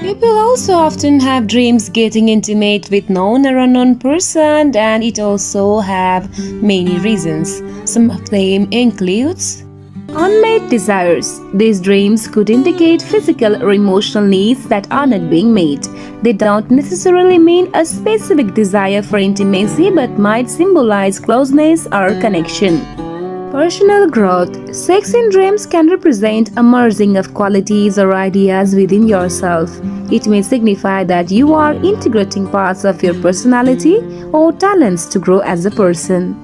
People also often have dreams getting intimate with known or unknown person, and it also have many reasons. Some of them includes unmet desires. These dreams could indicate physical or emotional needs that are not being met. They don't necessarily mean a specific desire for intimacy but might symbolize closeness or connection. Personal growth. Sex in dreams can represent a merging of qualities or ideas within yourself. It may signify that you are integrating parts of your personality or talents to grow as a person.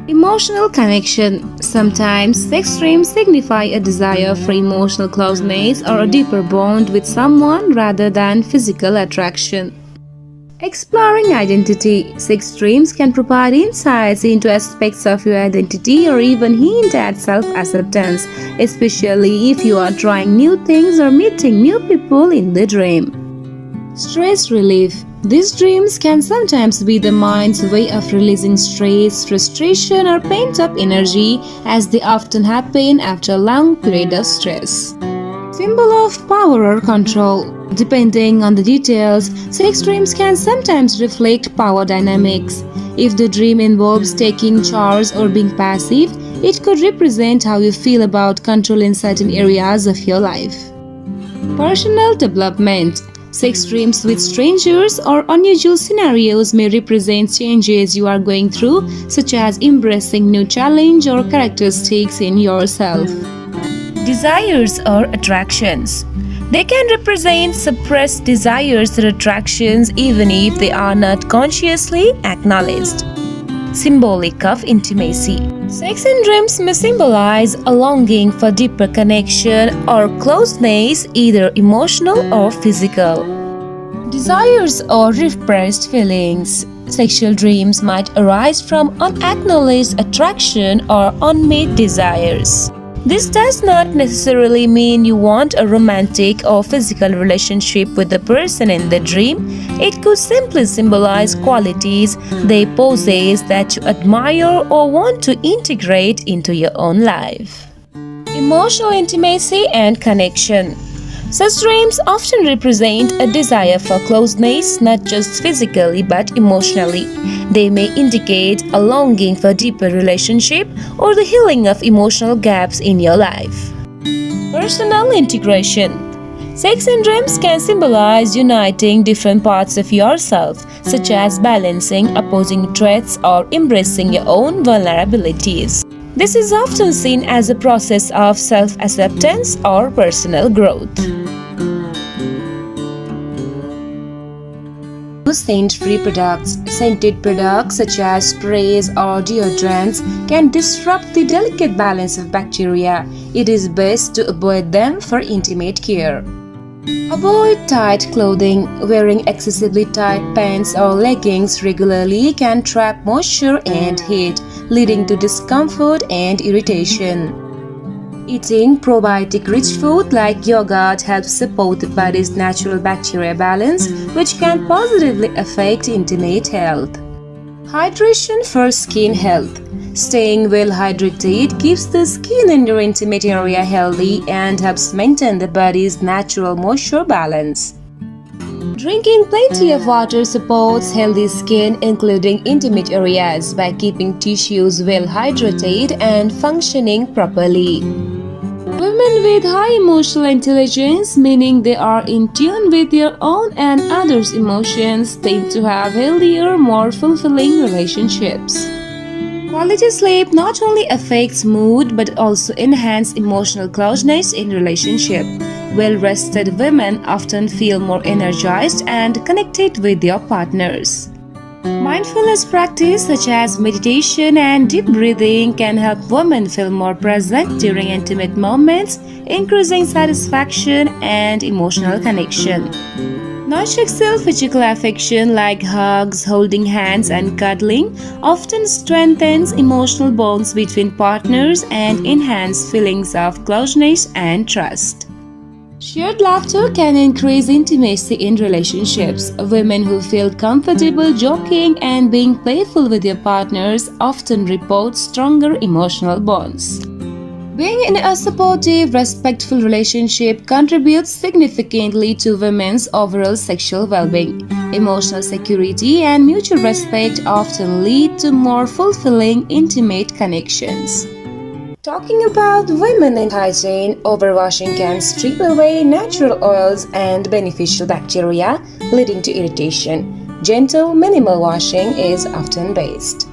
Emotional connection. Sometimes sex dreams signify a desire for emotional closeness or a deeper bond with someone rather than physical attraction. Exploring identity. Sex dreams can provide insights into aspects of your identity or even hint at self-acceptance, especially if you are trying new things or meeting new people in the dream. Stress relief. These dreams can sometimes be the mind's way of releasing stress, frustration, or pent-up energy, as they often happen after a long period of stress. Symbol of power or control. Depending on the details, sex dreams can sometimes reflect power dynamics. If the dream involves taking charge or being passive, it could represent how you feel about control in certain areas of your life. Personal development. Sex dreams with strangers or unusual scenarios may represent changes you are going through, such as embracing new challenge or characteristics in yourself. Desires or attractions. They can represent suppressed desires or attractions even if they are not consciously acknowledged. Symbolic of intimacy. Sex in dreams may symbolize a longing for deeper connection or closeness, either emotional or physical. Desires or repressed feelings. Sexual dreams might arise from unacknowledged attraction or unmet desires. This does not necessarily mean you want a romantic or physical relationship with the person in the dream. It could simply symbolize qualities they possess that you admire or want to integrate into your own life. Emotional intimacy and connection. Such dreams often represent a desire for closeness, not just physically but emotionally. They may indicate a longing for deeper relationship or the healing of emotional gaps in your life. Personal integration. Sex in dreams can symbolize uniting different parts of yourself, such as balancing opposing traits or embracing your own vulnerabilities. This is often seen as a process of self-acceptance or personal growth. Scent-free products. Scented products such as sprays or deodorants can disrupt the delicate balance of bacteria. It is best to avoid them for intimate care. Avoid tight clothing. Wearing excessively tight pants or leggings regularly can trap moisture and heat, leading to discomfort and irritation. Eating probiotic-rich food like yogurt helps support the body's natural bacteria balance, which can positively affect intimate health. Hydration for skin health. Staying well hydrated keeps the skin in your intimate area healthy and helps maintain the body's natural moisture balance. Drinking plenty of water supports healthy skin, including intimate areas, by keeping tissues well hydrated and functioning properly. Women with high emotional intelligence, meaning they are in tune with their own and others' emotions, tend to have healthier, more fulfilling relationships. Quality sleep not only affects mood but also enhances emotional closeness in relationship. Well-rested women often feel more energized and connected with their partners. Mindfulness practice such as meditation and deep breathing can help women feel more present during intimate moments, increasing satisfaction and emotional connection. Non-sexual physical affection like hugs, holding hands, and cuddling often strengthens emotional bonds between partners and enhance feelings of closeness and trust. Shared laughter can increase intimacy in relationships. Women who feel comfortable joking and being playful with their partners often report stronger emotional bonds. Being in a supportive, respectful relationship contributes significantly to women's overall sexual well-being. Emotional security and mutual respect often lead to more fulfilling, intimate connections. Talking about women and hygiene, overwashing can strip away natural oils and beneficial bacteria, leading to irritation. Gentle, minimal washing is often best.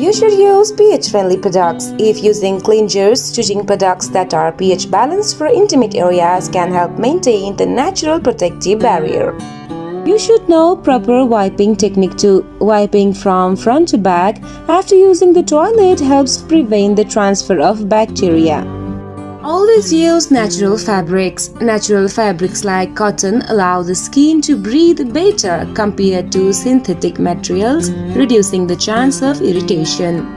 You should use pH-friendly products. If using cleansers, choosing products that are pH balanced for intimate areas can help maintain the natural protective barrier. You should know proper wiping technique too. Wiping from front to back after using the toilet helps prevent the transfer of bacteria. Always use natural fabrics. Natural fabrics like cotton allow the skin to breathe better compared to synthetic materials, reducing the chance of irritation.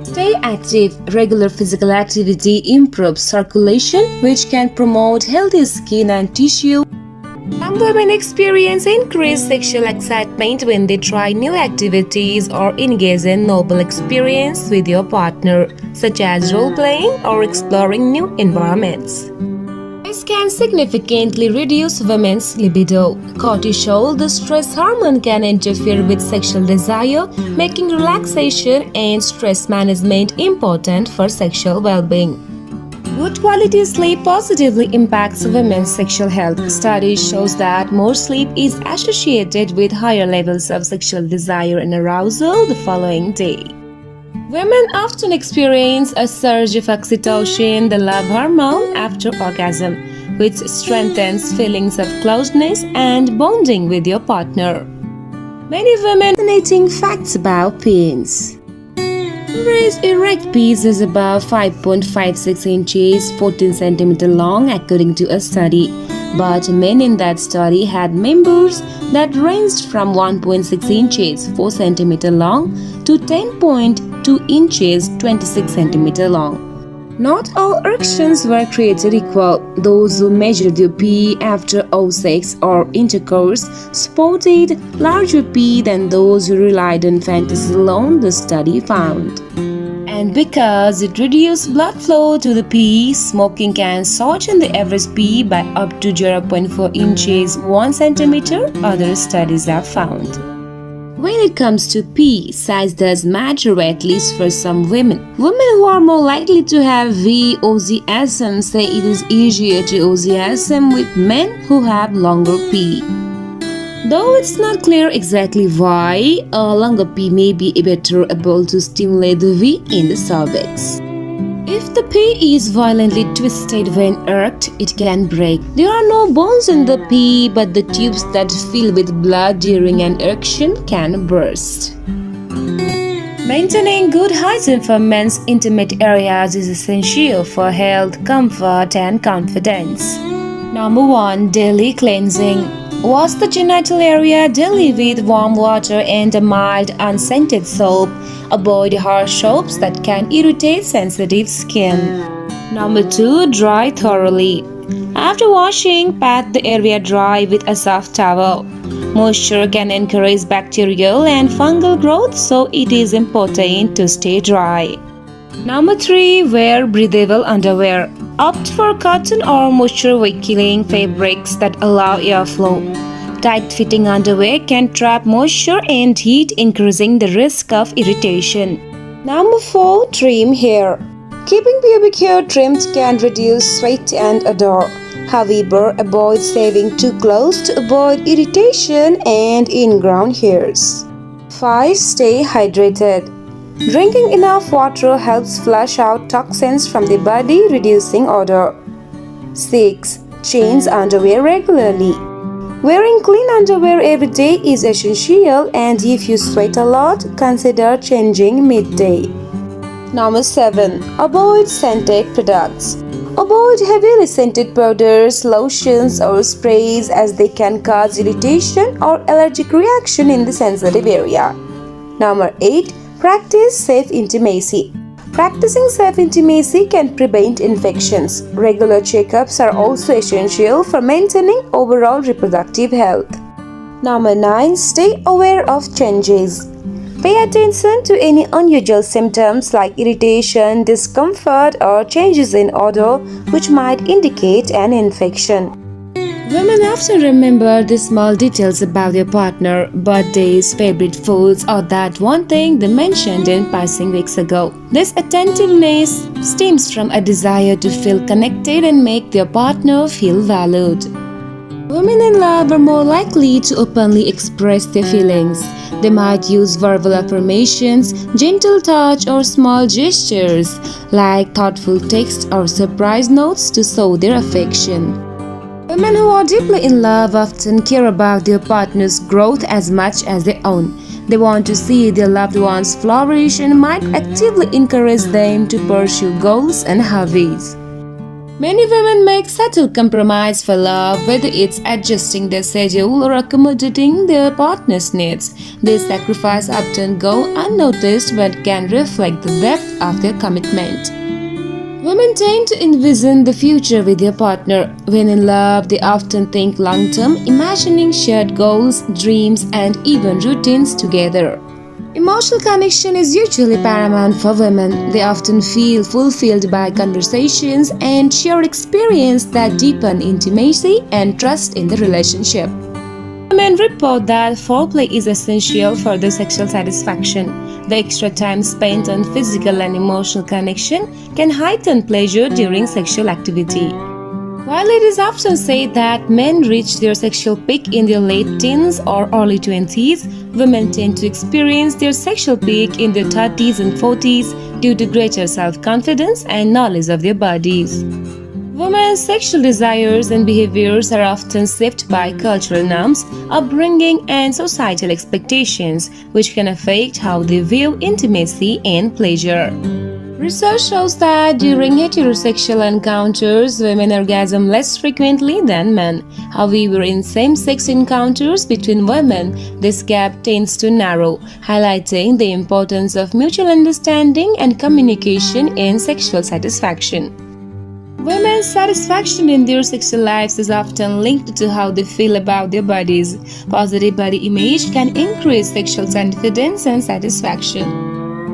Stay active. Regular physical activity improves circulation, which can promote healthy skin and tissue. Some women experience increased sexual excitement when they try new activities or engage in novel experience with your partner, such as role-playing or exploring new environments. This can significantly reduce women's libido. Cortisol, the stress hormone, can interfere with sexual desire, making relaxation and stress management important for sexual well-being. Good quality sleep positively impacts women's sexual health. Studies shows that more sleep is associated with higher levels of sexual desire and arousal the following day. Women often experience a surge of oxytocin, the love hormone, after orgasm, which strengthens feelings of closeness and bonding with your partner. Many women fascinating facts about penis. Average erect penis is about 5.56 inches, 14 cm long according to a study. But men in that study had members that ranged from 1.6 inches, 4 cm long to 10.2 inches, 26 cm long. Not all erections were created equal. Those who measured their pee after sex or intercourse sported larger pee than those who relied on fantasy alone, the study found. And because it reduced blood flow to the pee, smoking can shorten the average pee by up to 0.4 inches, 1 centimeter, other studies have found. When it comes to pee, size does matter, at least for some women. Women who are more likely to have VOCSM say it is easier to OCSM with men who have longer pee. Though it's not clear exactly why, a longer pee may be better able to stimulate the V in the cervix. If the pee is violently twisted when erect, it can break. There are no bones in the pee, but the tubes that fill with blood during an erection can burst. Maintaining good hygiene for men's intimate areas is essential for health, comfort, and confidence. Number 1. Daily cleansing. Wash the genital area daily with warm water and a mild, unscented soap. Avoid harsh soaps that can irritate sensitive skin. Number 2. Dry thoroughly. After washing, pat the area dry with a soft towel. Moisture can encourage bacterial and fungal growth, so it is important to stay dry. Number 3. Wear breathable underwear. Opt for cotton or moisture-wicking fabrics that allow airflow. Tight-fitting underwear can trap moisture and heat, increasing the risk of irritation. Number 4. Trim hair. Keeping pubic hair trimmed can reduce sweat and odor. However, avoid shaving too close to avoid irritation and ingrown hairs. 5. Stay hydrated. Drinking enough water helps flush out toxins from the body, reducing odor. 6. Change underwear regularly. Wearing clean underwear every day is essential, and if you sweat a lot, consider changing midday. Number 7. Avoid scented products. Avoid heavily scented powders, lotions, or sprays as they can cause irritation or allergic reaction in the sensitive area. Number 8. Practice safe intimacy. Practicing safe intimacy can prevent infections. Regular checkups are also essential for maintaining overall reproductive health. Number 9. Stay aware of changes. Pay attention to any unusual symptoms like irritation, discomfort, or changes in odor which might indicate an infection. Women often remember the small details about their partner, birthdays, favorite foods, or that one thing they mentioned in passing weeks ago. This attentiveness stems from a desire to feel connected and make their partner feel valued. Women in love are more likely to openly express their feelings. They might use verbal affirmations, gentle touch, or small gestures like thoughtful text or surprise notes to show their affection. Women who are deeply in love often care about their partner's growth as much as their own. They want to see their loved ones flourish and might actively encourage them to pursue goals and hobbies. Many women make subtle compromise for love, whether it's adjusting their schedule or accommodating their partner's needs. This sacrifice often go unnoticed but can reflect the depth of their commitment. Women tend to envision the future with their partner. When in love, they often think long-term, imagining shared goals, dreams, and even routines together. Emotional connection is usually paramount for women. They often feel fulfilled by conversations and shared experience that deepen intimacy and trust in the relationship. Women report that foreplay is essential for their sexual satisfaction. The extra time spent on physical and emotional connection can heighten pleasure during sexual activity. While it is often said that men reach their sexual peak in their late teens or early 20s, women tend to experience their sexual peak in their 30s and 40s due to greater self-confidence and knowledge of their bodies. Women's sexual desires and behaviors are often shaped by cultural norms, upbringing, and societal expectations, which can affect how they view intimacy and pleasure. Research shows that during heterosexual encounters, women orgasm less frequently than men. However, in same-sex encounters between women, this gap tends to narrow, highlighting the importance of mutual understanding and communication in sexual satisfaction. Women's satisfaction in their sexual lives is often linked to how they feel about their bodies. Positive body image can increase sexual confidence and satisfaction.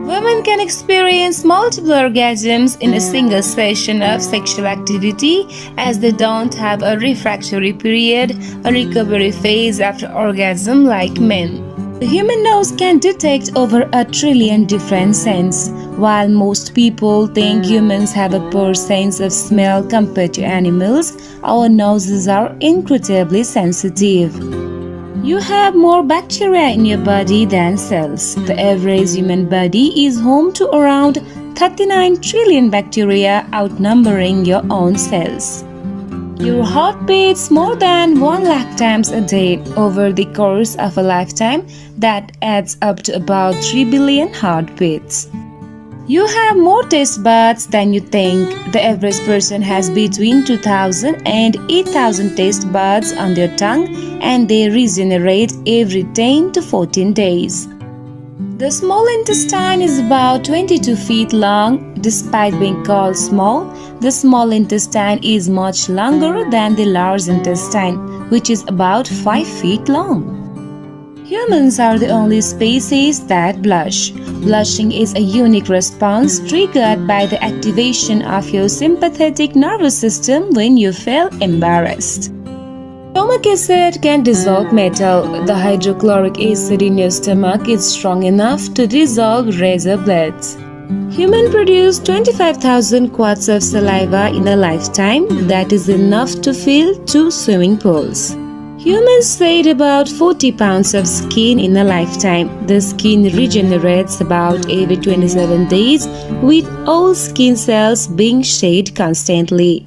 Women can experience multiple orgasms in a single session of sexual activity as they don't have a refractory period, a recovery phase after orgasm like men. The human nose can detect over 1 trillion different scents. While most people think humans have a poor sense of smell compared to animals, our noses are incredibly sensitive. You have more bacteria in your body than cells. The average human body is home to around 39 trillion bacteria, outnumbering your own cells. Your heart beats more than 1 lakh times a day. Over the course of a lifetime, that adds up to about 3 billion heartbeats. You have more taste buds than you think. The average person has between 2,000 and 8,000 taste buds on their tongue, and they regenerate every 10 to 14 days. The small intestine is about 22 feet long. Despite being called small, the small intestine is much longer than the large intestine, which is about 5 feet long. Humans are the only species that blush. Blushing is a unique response triggered by the activation of your sympathetic nervous system when you feel embarrassed. Stomach acid can dissolve metal. The hydrochloric acid in your stomach is strong enough to dissolve razor blades. Humans produce 25,000 quarts of saliva in a lifetime. That is enough to fill 2 swimming pools. Humans shed about 40 pounds of skin in a lifetime. The skin regenerates about every 27 days, with all skin cells being shed constantly.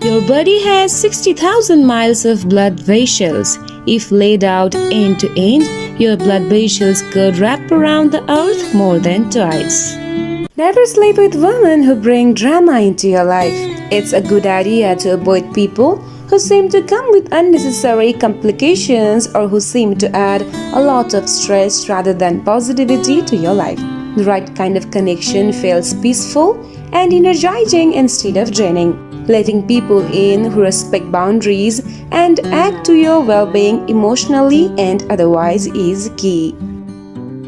Your body has 60,000 miles of blood vessels. If laid out end to end, your blood vessels could wrap around the earth more than twice. Never sleep with women who bring drama into your life. It's a good idea to avoid people who seem to come with unnecessary complications or who seem to add a lot of stress rather than positivity to your life. The right kind of connection feels peaceful and energizing instead of draining. Letting people in who respect boundaries and add to your well-being emotionally and otherwise is key.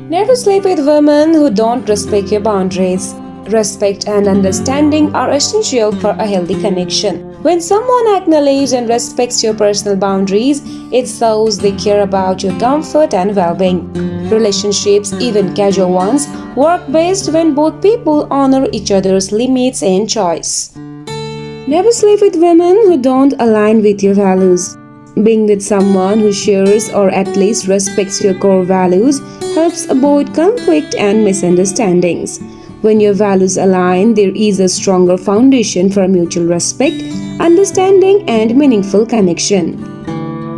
Never sleep with women who don't respect your boundaries. Respect and understanding are essential for a healthy connection. When someone acknowledges and respects your personal boundaries, it shows they care about your comfort and well-being. Relationships, even casual ones, work best when both people honor each other's limits and choice. Never sleep with women who don't align with your values. Being with someone who shares or at least respects your core values helps avoid conflict and misunderstandings. When your values align, there is a stronger foundation for mutual respect, understanding, and meaningful connection.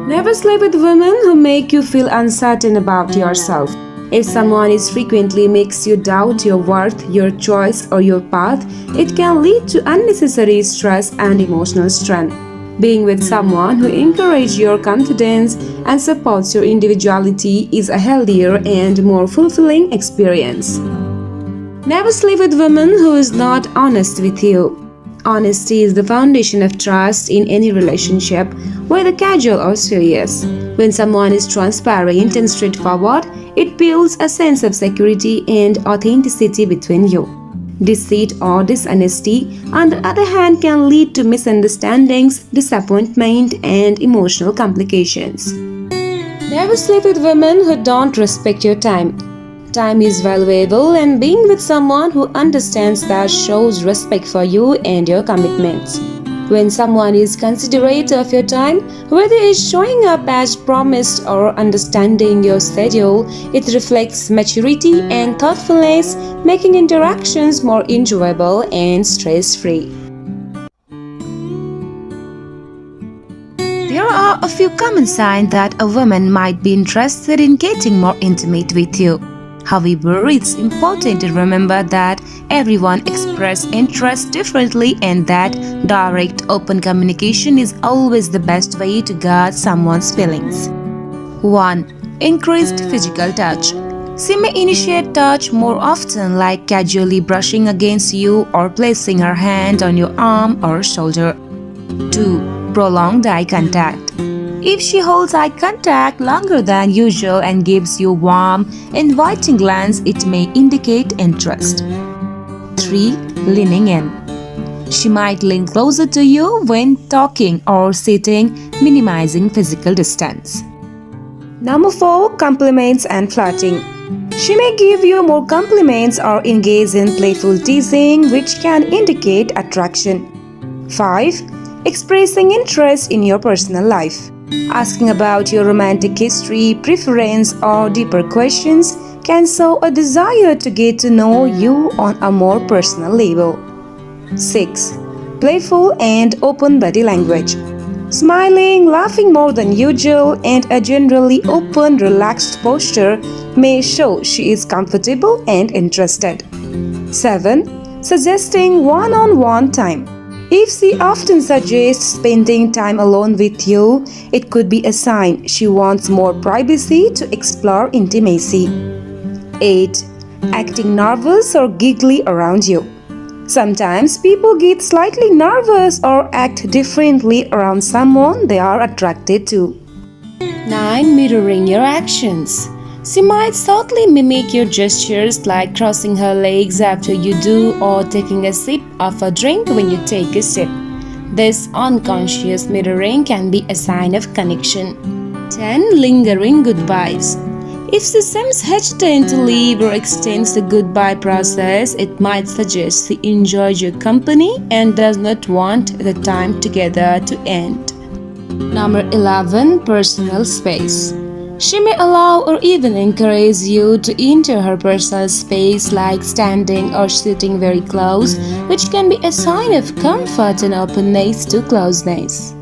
Never sleep with women who make you feel uncertain about yourself. If someone frequently makes you doubt your worth, your choice, or your path, it can lead to unnecessary stress and emotional strain. Being with someone who encourages your confidence and supports your individuality is a healthier and more fulfilling experience. Never sleep with women who is not honest with you. Honesty is the foundation of trust in any relationship, whether casual or serious. When someone is transparent and straightforward, it builds a sense of security and authenticity between you. Deceit or dishonesty, on the other hand, can lead to misunderstandings, disappointment, and emotional complications. Never sleep with women who don't respect your time. Time is valuable, and being with someone who understands that shows respect for you and your commitments. When someone is considerate of your time, whether it's showing up as promised or understanding your schedule, it reflects maturity and thoughtfulness, making interactions more enjoyable and stress-free. There are a few common signs that a woman might be interested in getting more intimate with you. However, it's important to remember that everyone expresses interest differently and that direct, open communication is always the best way to guard someone's feelings. 1. Increased physical touch. She may initiate touch more often, like casually brushing against you or placing her hand on your arm or shoulder. 2. Prolonged eye contact. If she holds eye contact longer than usual and gives you warm, inviting glance, it may indicate interest. 3. Leaning in. She might lean closer to you when talking or sitting, minimizing physical distance. Number 4. Compliments and flirting. She may give you more compliments or engage in playful teasing, which can indicate attraction. 5. Expressing interest in your personal life. Asking about your romantic history, preference, or deeper questions can show a desire to get to know you on a more personal level. 6. Playful and open body language. Smiling, laughing more than usual, and a generally open, relaxed posture may show she is comfortable and interested. 7. Suggesting one-on-one time. If she often suggests spending time alone with you, it could be a sign she wants more privacy to explore intimacy. 8. Acting nervous or giggly around you. Sometimes people get slightly nervous or act differently around someone they are attracted to. 9. Mirroring your actions. She might subtly mimic your gestures, like crossing her legs after you do or taking a sip of a drink when you take a sip. This unconscious mirroring can be a sign of connection. 10. Lingering goodbyes. If she seems hesitant to leave or extends the goodbye process, it might suggest she enjoys your company and does not want the time together to end. Number 11. Personal space. She may allow or even encourage you to enter her personal space, like standing or sitting very close, which can be a sign of comfort and openness to closeness.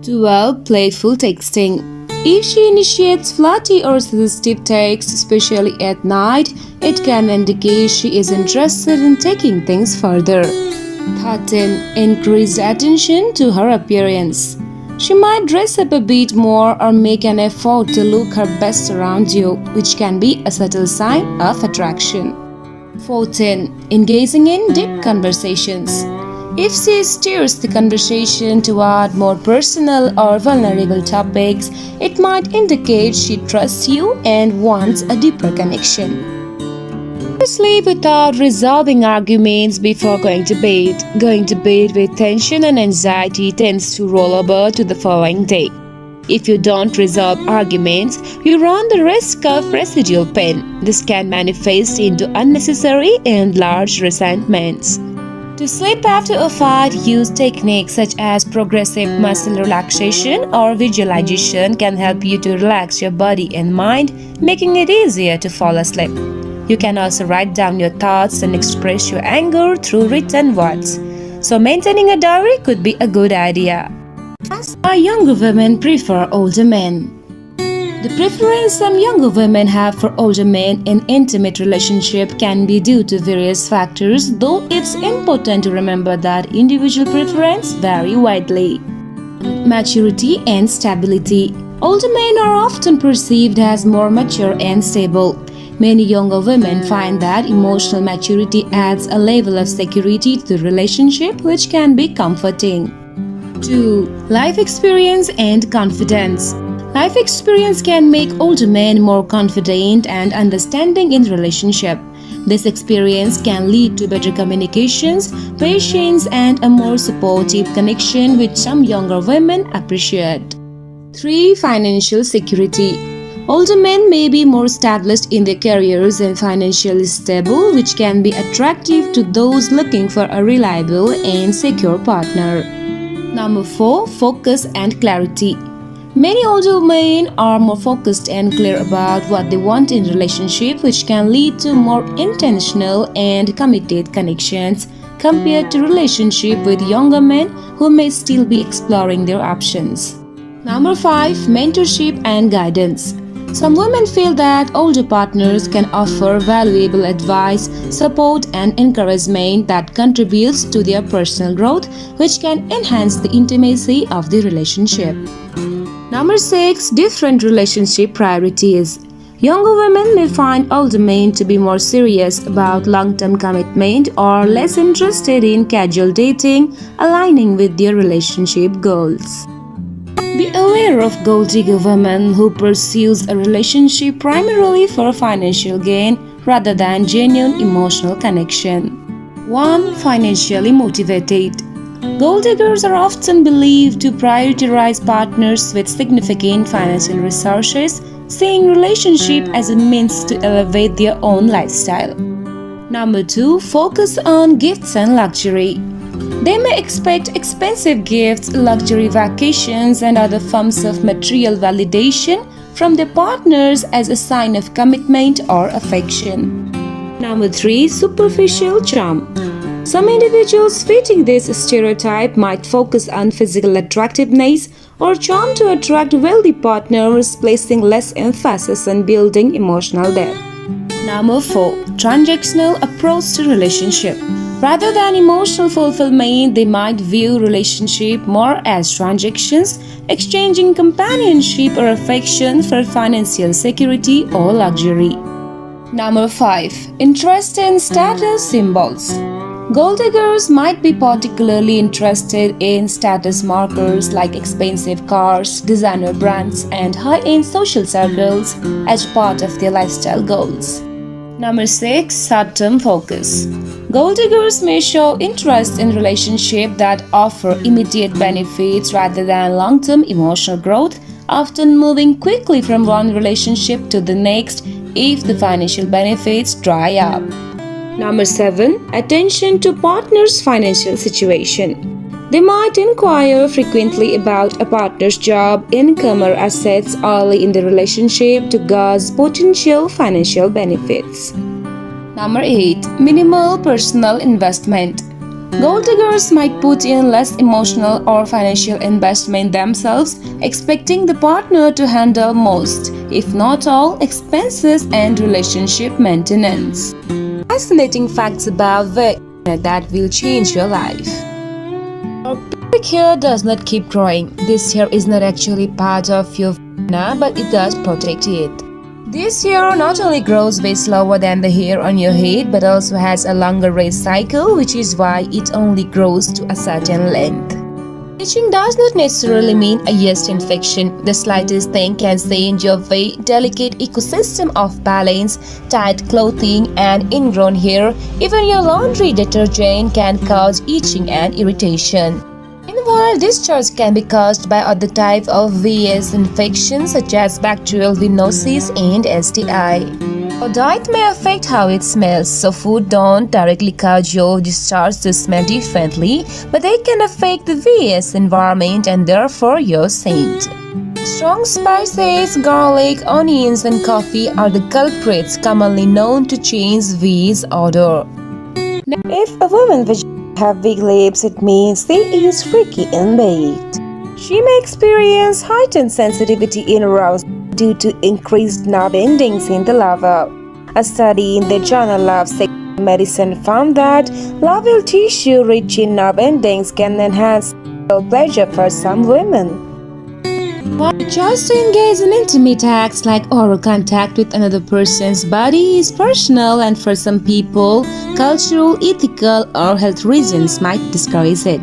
12. Playful texting. If she initiates flirty or suggestive texts, especially at night, it can indicate she is interested in taking things further. 13. Increased attention to her appearance. She might dress up a bit more or make an effort to look her best around you, which can be a subtle sign of attraction. 14. Engaging in deep conversations. If she steers the conversation toward more personal or vulnerable topics, it might indicate she trusts you and wants a deeper connection. Sleep without resolving arguments before going to bed. Going to bed with tension and anxiety tends to roll over to the following day. If you don't resolve arguments, you run the risk of residual pain. This can manifest into unnecessary and large resentments. To sleep after a fight, use techniques such as progressive muscle relaxation or visualization can help you to relax your body and mind, making it easier to fall asleep. You can also write down your thoughts and express your anger through written words. So maintaining a diary could be a good idea. Why younger women prefer older men? The preference some younger women have for older men in intimate relationship can be due to various factors, though it's important to remember that individual preferences vary widely. Maturity and stability. Older men are often perceived as more mature and stable. Many younger women find that emotional maturity adds a level of security to the relationship, which can be comforting. 2. Life experience and confidence. Life experience can make older men more confident and understanding in relationship. This experience can lead to better communications, patience, and a more supportive connection, which some younger women appreciate. 3. Financial security. Older men may be more established in their careers and financially stable, which can be attractive to those looking for a reliable and secure partner. Number 4. Focus and clarity. Many older men are more focused and clear about what they want in relationship, which can lead to more intentional and committed connections compared to relationship with younger men who may still be exploring their options. Number 5. Mentorship and guidance. Some women feel that older partners can offer valuable advice, support, and encouragement that contributes to their personal growth, which can enhance the intimacy of the relationship. Number 6. Different relationship priorities. Younger women may find older men to be more serious about long-term commitment or less interested in casual dating, aligning with their relationship goals. Be aware of gold digger women who pursues a relationship primarily for financial gain rather than genuine emotional connection. 1. Financially motivated. Gold diggers are often believed to prioritize partners with significant financial resources, seeing relationship as a means to elevate their own lifestyle. Number 2. Focus on gifts and luxury. They may expect expensive gifts, luxury vacations, and other forms of material validation from their partners as a sign of commitment or affection. Number 3. Superficial charm. Some individuals fitting this stereotype might focus on physical attractiveness or charm to attract wealthy partners, placing less emphasis on building emotional depth. Number 4. Transactional approach to relationship. Rather than emotional fulfillment, they might view relationship more as transactions, exchanging companionship or affection for financial security or luxury. Number 5. Interest in status symbols. Gold diggers might be particularly interested in status markers like expensive cars, designer brands, and high-end social circles as part of their lifestyle goals. Number 6. Short-term focus. Gold diggers may show interest in relationships that offer immediate benefits rather than long-term emotional growth, often moving quickly from one relationship to the next if the financial benefits dry up. Number 7. Attention to partner's financial situation. They might inquire frequently about a partner's job, income, or assets early in the relationship to gauge potential financial benefits. Number 8. Minimal personal investment. Gold diggers might put in less emotional or financial investment themselves, expecting the partner to handle most, if not all, expenses and relationship maintenance. Fascinating facts about vagina that will change your life. Our pubic hair does not keep growing. This hair is not actually part of your vagina, but it does protect it. This hair not only grows way slower than the hair on your head but also has a longer race cycle, which is why it only grows to a certain length. Itching does not necessarily mean a yeast infection. The slightest thing can change your very delicate ecosystem of balance, tight clothing, and ingrown hair. Even your laundry detergent can cause itching and irritation. Meanwhile, discharge can be caused by other types of VS infections such as bacterial venosis and STI. Your diet may affect how it smells, so food don't directly cause your discharge to smell differently, but they can affect the VS environment and therefore your scent. Strong spices, garlic, onions, and coffee are the culprits commonly known to change VS odor. If a woman have big lips, it means she is freaky in bed. She may experience heightened sensitivity in arousal due to increased nerve endings in the larva. A study in the journal of Sexual Medicine found that larval tissue rich in nerve endings can enhance sexual pleasure for some women. While the choice to engage in intimate acts like oral contact with another person's body is personal, and for some people, cultural, ethical, or health reasons might discourage it.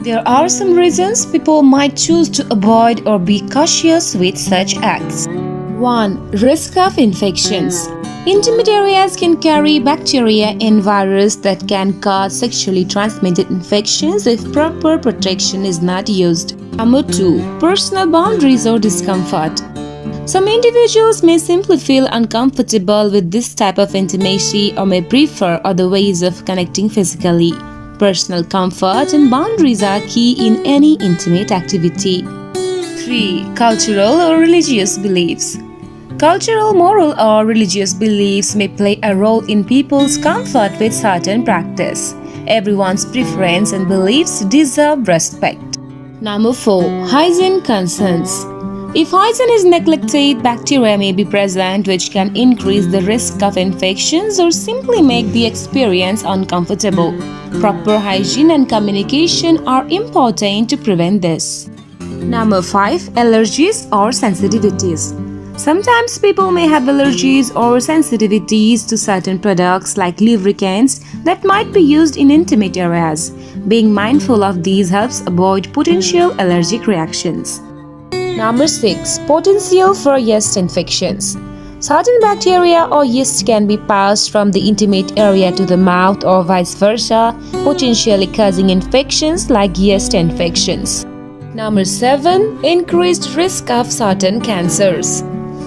There are some reasons people might choose to avoid or be cautious with such acts. 1. Risk of infections. Intimate areas can carry bacteria and virus that can cause sexually transmitted infections if proper protection is not used. Number 2. Personal boundaries or discomfort. Some individuals may simply feel uncomfortable with this type of intimacy or may prefer other ways of connecting physically. Personal comfort and boundaries are key in any intimate activity. 3. Cultural or religious beliefs. Cultural, moral, or religious beliefs may play a role in people's comfort with certain practice. Everyone's preference and beliefs deserve respect. Number 4. Hygiene concerns. If hygiene is neglected, bacteria may be present which can increase the risk of infections or simply make the experience uncomfortable. Proper hygiene and communication are important to prevent this. Number 5. Allergies or sensitivities. Sometimes people may have allergies or sensitivities to certain products like lubricants that might be used in intimate areas. Being mindful of these helps avoid potential allergic reactions. Number 6. Potential for yeast infections. Certain bacteria or yeast can be passed from the intimate area to the mouth or vice versa, potentially causing infections like yeast infections. Number 7. Increased risk of certain cancers.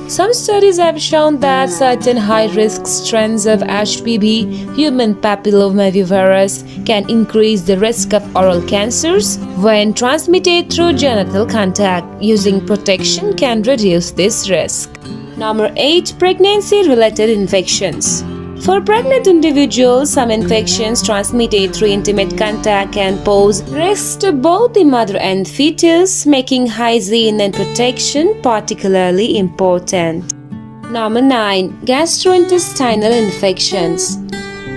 Some studies have shown that certain high-risk strains of HPV, human papillomavirus, can increase the risk of oral cancers when transmitted through genital contact. Using protection can reduce this risk. Number 8. Pregnancy-related infections. For pregnant individuals, some infections transmitted through intimate contact can pose risks to both the mother and fetus, making hygiene and protection particularly important. Number 9. Gastrointestinal infections.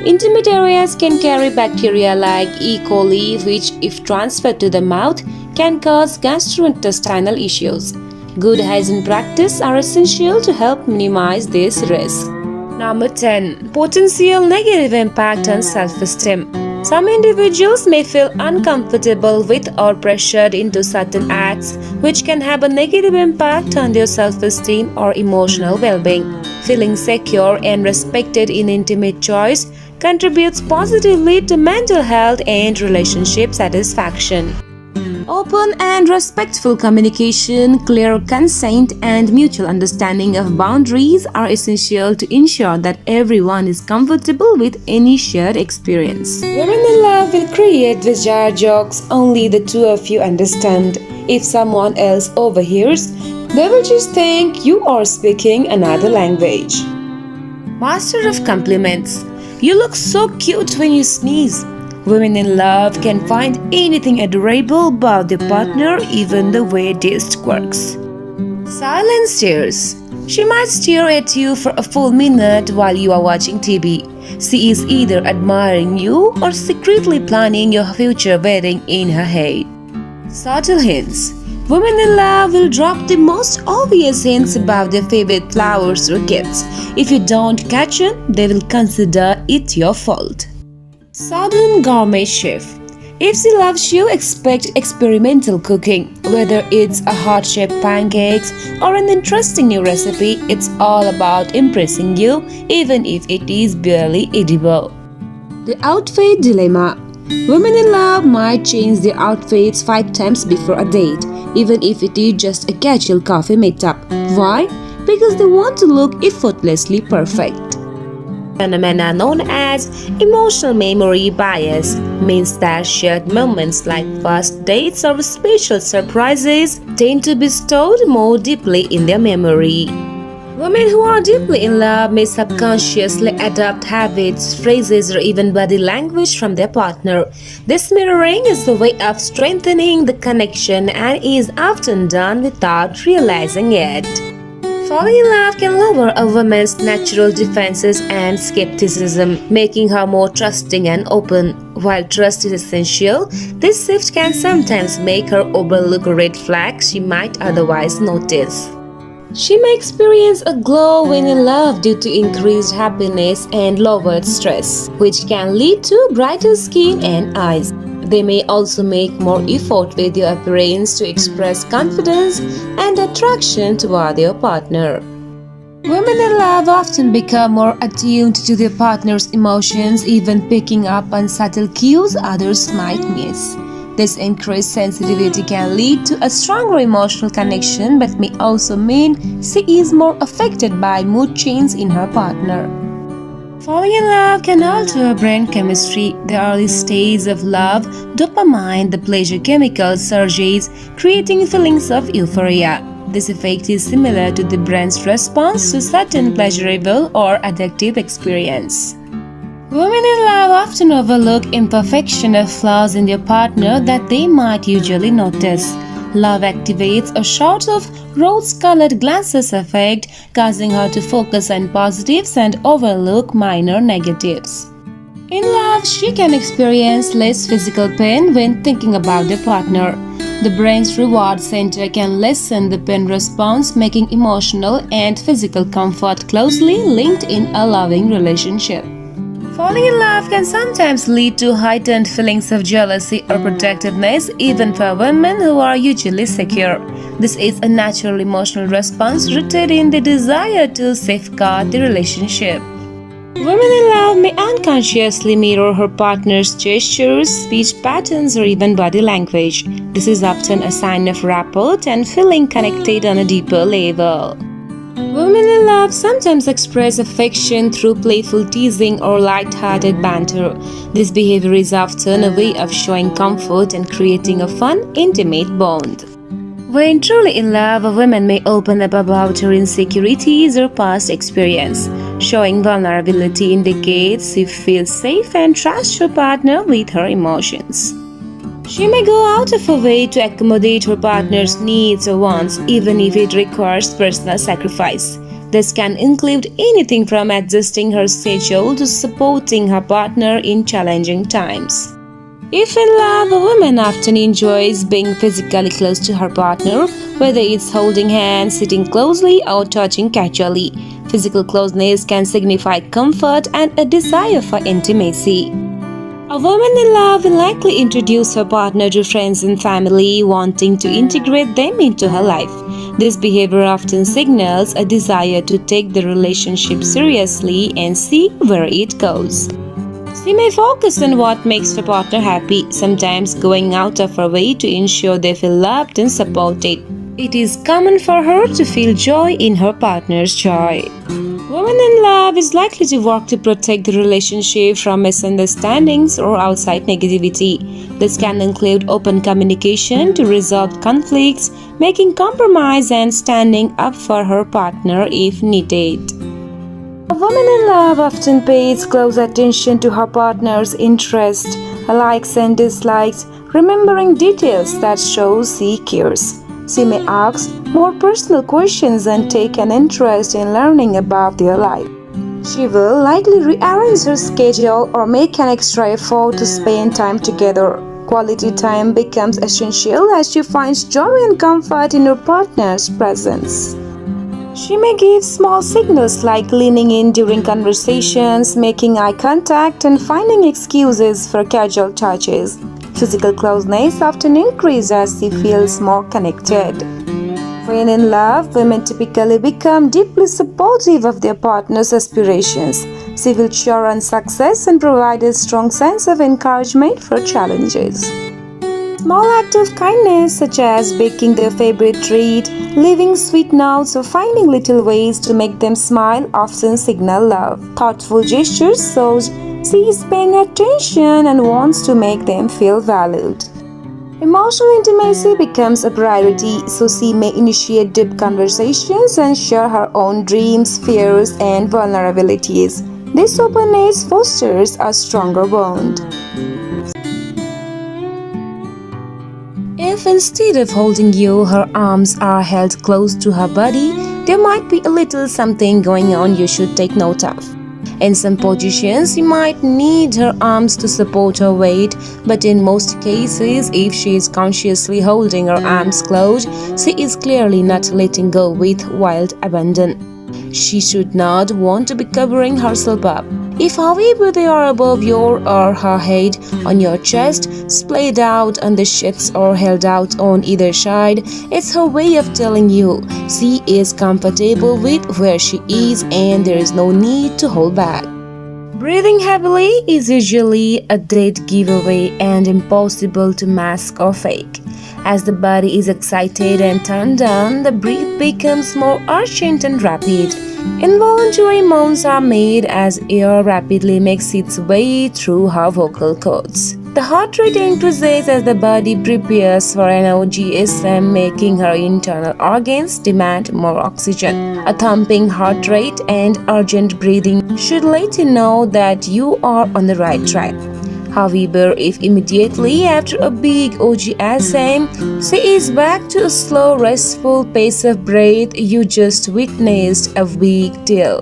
Intimate areas can carry bacteria like E. coli, which, if transferred to the mouth, can cause gastrointestinal issues. Good hygiene practices are essential to help minimize this risk. Number 10. Potential negative impact on self-esteem. Some individuals may feel uncomfortable with or pressured into certain acts, which can have a negative impact on their self-esteem or emotional well-being. Feeling secure and respected in intimate choice contributes positively to mental health and relationship satisfaction. Open and respectful communication, clear consent, and mutual understanding of boundaries are essential to ensure that everyone is comfortable with any shared experience. Women in love will create bizarre jokes only the two of you understand. If someone else overhears, they will just think you are speaking another language. Master of compliments. You look so cute when you sneeze. Women in love can find anything adorable about their partner, even the way they squirks. Silent stares. She might stare at you for a full minute while you are watching TV. She is either admiring you or secretly planning your future wedding in her head. Subtle hints. Women in love will drop the most obvious hints about their favorite flowers or gifts. If you don't catch it, they will consider it your fault. Southern Gourmet Chef. If she loves you, expect experimental cooking. Whether it's a heart-shaped pancakes or an interesting new recipe, it's all about impressing you, even if it is barely edible. The outfit dilemma. Women in love might change their outfits 5 times before a date, even if it is just a casual coffee meetup. Why? Because they want to look effortlessly perfect. Phenomena known as emotional memory bias means that shared moments like first dates or special surprises tend to be stored more deeply in their memory. Women who are deeply in love may subconsciously adopt habits, phrases, or even body language from their partner. This mirroring is a way of strengthening the connection and is often done without realizing it. Falling in love can lower a woman's natural defenses and skepticism, making her more trusting and open. While trust is essential, this shift can sometimes make her overlook red flags she might otherwise notice. She may experience a glow when in love due to increased happiness and lowered stress, which can lead to brighter skin and eyes. They may also make more effort with their appearance to express confidence and attraction toward their partner. Women in love often become more attuned to their partner's emotions, even picking up on subtle cues others might miss. This increased sensitivity can lead to a stronger emotional connection but may also mean she is more affected by mood changes in her partner. Falling in love can alter brain chemistry. The early stage of love, dopamine, the pleasure chemical surges, creating feelings of euphoria. This effect is similar to the brain's response to certain pleasurable or addictive experience. Women in love often overlook imperfection or flaws in their partner that they might usually notice. Love activates a sort of rose-colored glasses effect, causing her to focus on positives and overlook minor negatives. In love, she can experience less physical pain when thinking about their partner. The brain's reward center can lessen the pain response, making emotional and physical comfort closely linked in a loving relationship. Falling in love can sometimes lead to heightened feelings of jealousy or protectiveness, even for women who are usually secure. This is a natural emotional response rooted in the desire to safeguard the relationship. Women in love may unconsciously mirror her partner's gestures, speech patterns, or even body language. This is often a sign of rapport and feeling connected on a deeper level. Women in love sometimes express affection through playful teasing or light-hearted banter. This behavior is often a way of showing comfort and creating a fun, intimate bond. When truly in love, a woman may open up about her insecurities or past experience. Showing vulnerability indicates she feels safe and trusts her partner with her emotions. She may go out of her way to accommodate her partner's needs or wants, even if it requires personal sacrifice. This can include anything from adjusting her schedule to supporting her partner in challenging times. If in love, a woman often enjoys being physically close to her partner, whether it's holding hands, sitting closely, or touching casually. Physical closeness can signify comfort and a desire for intimacy. A woman in love will likely introduce her partner to friends and family, wanting to integrate them into her life. This behavior often signals a desire to take the relationship seriously and see where it goes. She may focus on what makes her partner happy, sometimes going out of her way to ensure they feel loved and supported. It is common for her to feel joy in her partner's joy. Women in love is likely to work to protect the relationship from misunderstandings or outside negativity. This can include open communication to resolve conflicts, making compromise and standing up for her partner if needed. A woman in love often pays close attention to her partner's interests, likes and dislikes, remembering details that show she cares. She may ask more personal questions and take an interest in learning about their life. She will likely rearrange her schedule or make an extra effort to spend time together. quality time becomes essential as she finds joy and comfort in her partner's presence. She may give small signals like leaning in during conversations, making eye contact, and finding excuses for casual touches. Physical closeness often increases as she feels more connected. When in love, women typically become deeply supportive of their partner's aspirations. She will cheer on success and provide a strong sense of encouragement for challenges. Small acts of kindness such as baking their favorite treat, leaving sweet notes, or finding little ways to make them smile often signal love. Thoughtful gestures shows she is paying attention and wants to make them feel valued. Emotional intimacy becomes a priority, so she may initiate deep conversations and share her own dreams, fears, and vulnerabilities. This openness fosters a stronger bond. If instead of holding you, her arms are held close to her body, there might be a little something going on you should take note of. In some positions, you might need her arms to support her weight, but in most cases, if she is consciously holding her arms closed, she is clearly not letting go with wild abandon. She should not want to be covering herself up. If, however, they are above your or her head, on your chest, splayed out on the hips or held out on either side, it's her way of telling you she is comfortable with where she is and there is no need to hold back. Breathing heavily is usually a dead giveaway and impossible to mask or fake. As the body is excited and turned on, the breath becomes more urgent and rapid. Involuntary moans are made as air rapidly makes its way through her vocal cords. The heart rate increases as the body prepares for an orgasm, making her internal organs demand more oxygen. A thumping heart rate and urgent breathing should let you know that you are on the right track. However, if immediately after a big orgasm, she is back to a slow, restful pace of breath, you just witnessed a big deal.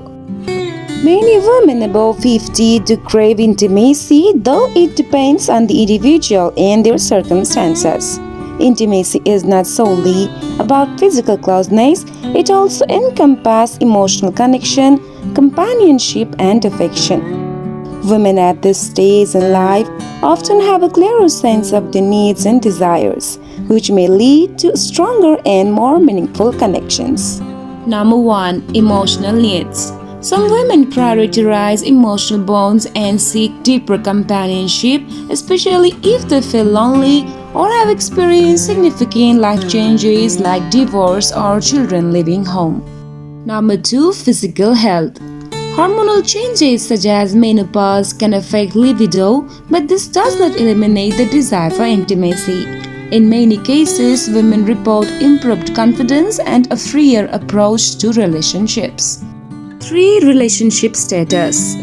Many women above 50 do crave intimacy, though it depends on the individual and their circumstances. Intimacy is not solely about physical closeness, it also encompasses emotional connection, companionship, and affection. Women at this stage in life often have a clearer sense of their needs and desires, which may lead to stronger and more meaningful connections. Number 1. Emotional needs. Some women prioritize emotional bonds and seek deeper companionship, especially if they feel lonely or have experienced significant life changes like divorce or children leaving home. Number 2. Physical health. Hormonal changes such as menopause can affect libido, but this does not eliminate the desire for intimacy. In many cases, women report improved confidence and a freer approach to relationships. 3. Relationship status.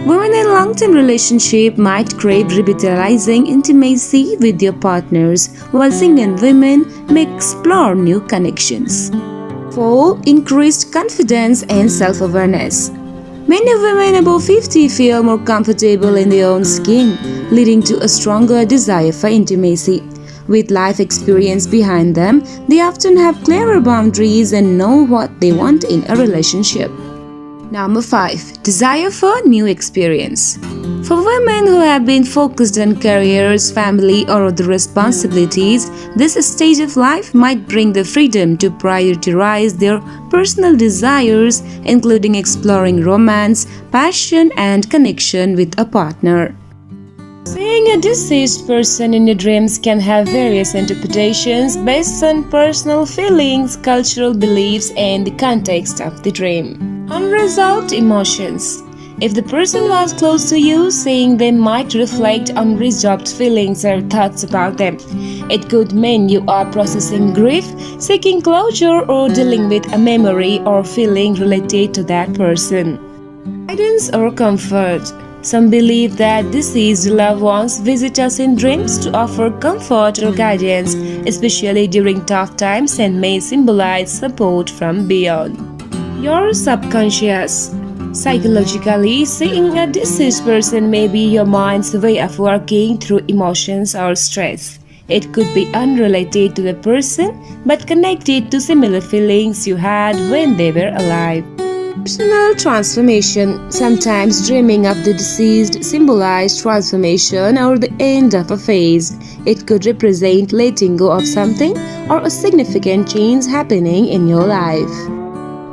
Women in long-term relationship might crave revitalizing intimacy with their partners, while single women may explore new connections. 4. Increased confidence and self-awareness. Many women above 50 feel more comfortable in their own skin, leading to a stronger desire for intimacy. With life experience behind them, they often have clearer boundaries and know what they want in a relationship. Number 5. Desire for new experience. For women who have been focused on careers, family, or other responsibilities, this stage of life might bring the freedom to prioritize their personal desires, including exploring romance, passion, and connection with a partner. Seeing a deceased person in your dreams can have various interpretations based on personal feelings, cultural beliefs, and the context of the dream. Unresolved emotions. If the person was close to you, seeing them might reflect unresolved feelings or thoughts about them. It could mean you are processing grief, seeking closure, or dealing with a memory or feeling related to that person. Guidance or comfort. Some believe that deceased loved ones visit us in dreams to offer comfort or guidance, especially during tough times, and may symbolize support from beyond. Your subconscious. Psychologically, seeing a deceased person may be your mind's way of working through emotions or stress. It could be unrelated to the person but connected to similar feelings you had when they were alive. Personal transformation. Sometimes dreaming of the deceased symbolizes transformation or the end of a phase. It could represent letting go of something or a significant change happening in your life.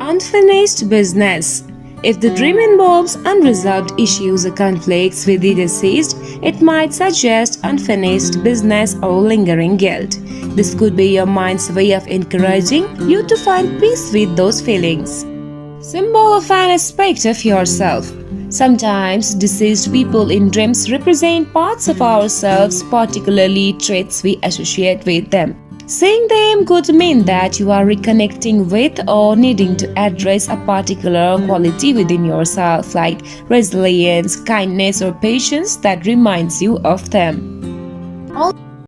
Unfinished business. If the dream involves unresolved issues or conflicts with the deceased, it might suggest unfinished business or lingering guilt. This could be your mind's way of encouraging you to find peace with those feelings. Symbol of an aspect of yourself. Sometimes deceased people in dreams represent parts of ourselves, particularly traits we associate with them. Seeing them could mean that you are reconnecting with or needing to address a particular quality within yourself, like resilience, kindness, or patience that reminds you of them.